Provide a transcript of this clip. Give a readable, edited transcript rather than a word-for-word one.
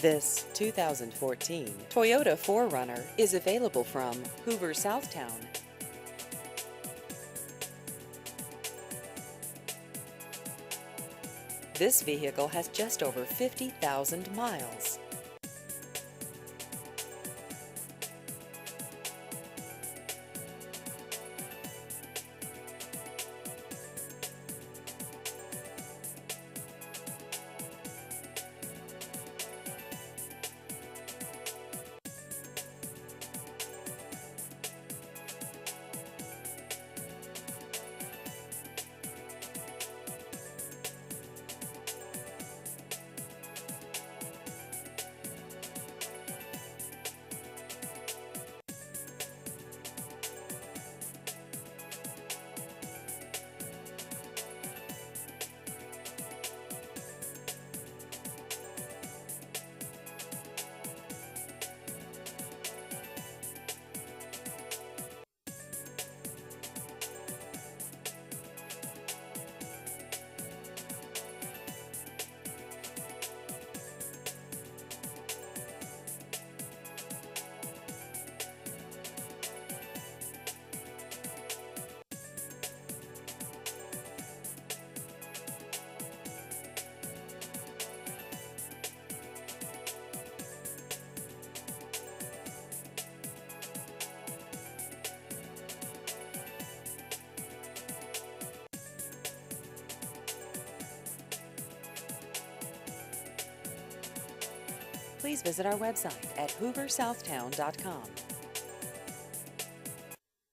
This 2014 Toyota 4Runner is available from Hoover Southtown. This vehicle has just over 50,000 miles. Please visit our website at hooversouthtown.com.